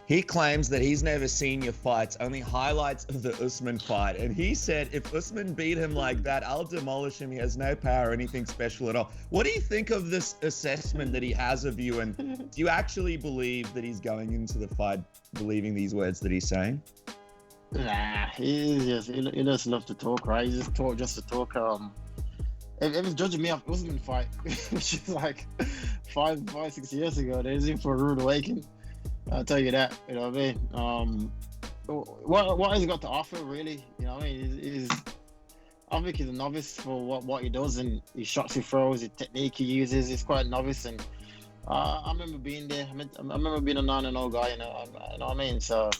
He claims that he's never seen your fights, only highlights of the Usman fight. And he said, if Usman beat him like that, I'll demolish him. He has no power or anything special at all. What do you think of this assessment that he has of you? And do you actually believe that he's going into the fight believing these words that he's saying? Nah, he just love to talk, right? He just talk just to talk. If he's judging me off Usman fight, which is like 6 years ago, they're in for a rude awakening. I'll tell you that. You know what I mean? What has he got to offer, really? You know what I mean? I think he's a novice for what he does, and his shots he throws, his technique he uses. He's quite a novice, and I remember being there. I remember being a 9-0 guy. You know what I mean? So,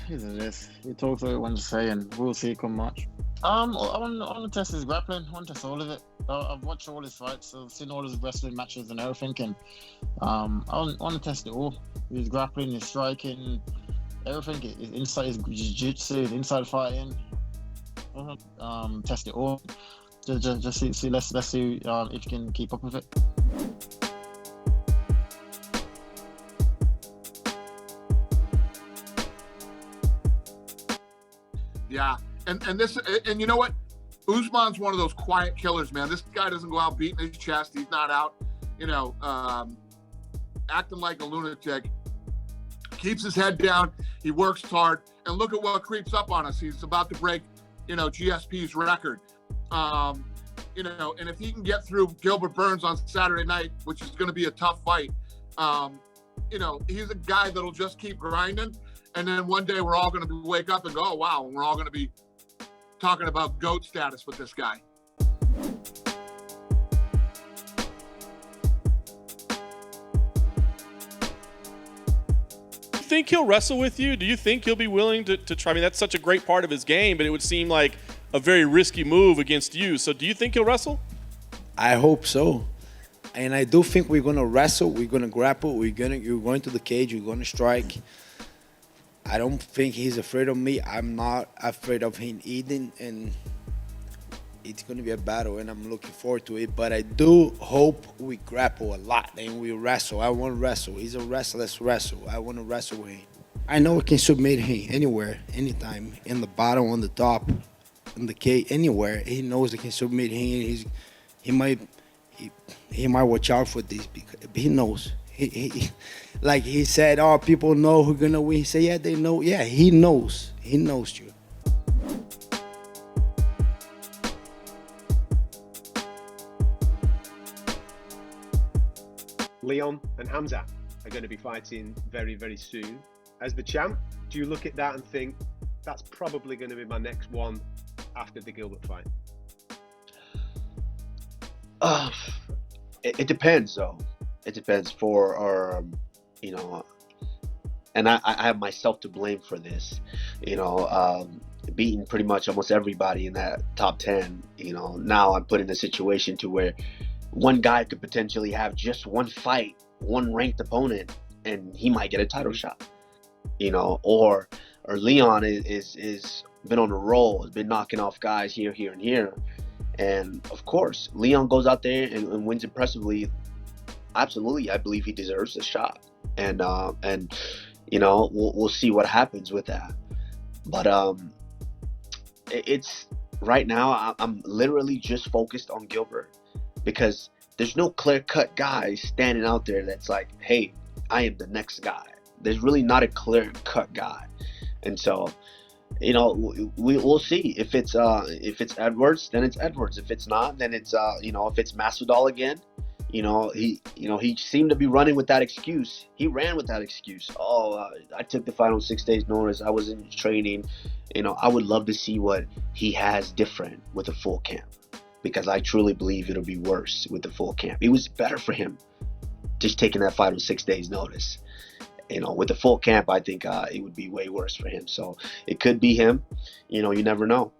here's this. He talks about what he wants to say, and we'll see come March. I want to test his grappling. I want to test all of it. I've watched all his fights. I've seen all his wrestling matches and everything, and I want to test it all. His grappling, his striking, everything. His inside, his jiu-jitsu, his inside fighting. Test it all. Just see. Let's see if you can keep up with it. Yeah. And you know what? Usman's one of those quiet killers, man. This guy doesn't go out beating his chest. He's not out, acting like a lunatic. Keeps his head down. He works hard. And look at what creeps up on us. He's about to break, GSP's record. And if he can get through Gilbert Burns on Saturday night, which is going to be a tough fight, he's a guy that'll just keep grinding. And then one day we're all going to wake up and go, oh, wow, and we're all going to be talking about GOAT status with this guy. Do you think he'll wrestle with you? Do you think he'll be willing to try? I mean, that's such a great part of his game, but it would seem like a very risky move against you. So do you think he'll wrestle? I hope so. And I do think we're going to wrestle. We're going to grapple. You're going to the cage. You're going to strike. I don't think he's afraid of me. I'm not afraid of him eating, and it's going to be a battle, and I'm looking forward to it. But I do hope we grapple a lot and we wrestle. I want to wrestle. He's a wrestler. Let's wrestle. I want to wrestle with him. I know I can submit him anywhere, anytime, in the bottom, on the top, in the cage, anywhere. He knows I can submit him. He might watch out for this because he knows. Like he said, oh, people know who's gonna win. He said, yeah, they know. Yeah, he knows. He knows you. Leon and Hamzat are going to be fighting very, very soon. As the champ, do you look at that and think, that's probably going to be my next one after the Gilbert fight? It depends, though. It depends and I have myself to blame for this, beating pretty much almost everybody in that top 10. Now I'm put in a situation to where one guy could potentially have just one fight, one ranked opponent, and he might get a title shot, or Leon is been on a roll, has been knocking off guys here, and here. And of course, Leon goes out there and wins impressively. Absolutely, I believe he deserves a shot, and we'll see what happens with that. But it's right now I'm literally just focused on Gilbert, because there's no clear-cut guy standing out there that's like, hey, I am the next guy. There's really not a clear-cut guy, and so we'll see. If it's Edwards, then it's Edwards. If it's not, then it's if it's Masvidal again. He seemed to be running with that excuse. He ran with that excuse. I took the fight on 6 days notice. I was in training. I would love to see what he has different with a full camp, because I truly believe it'll be worse with the full camp. It was better for him just taking that fight on 6 days notice. With the full camp, I think it would be way worse for him. So it could be him. You never know.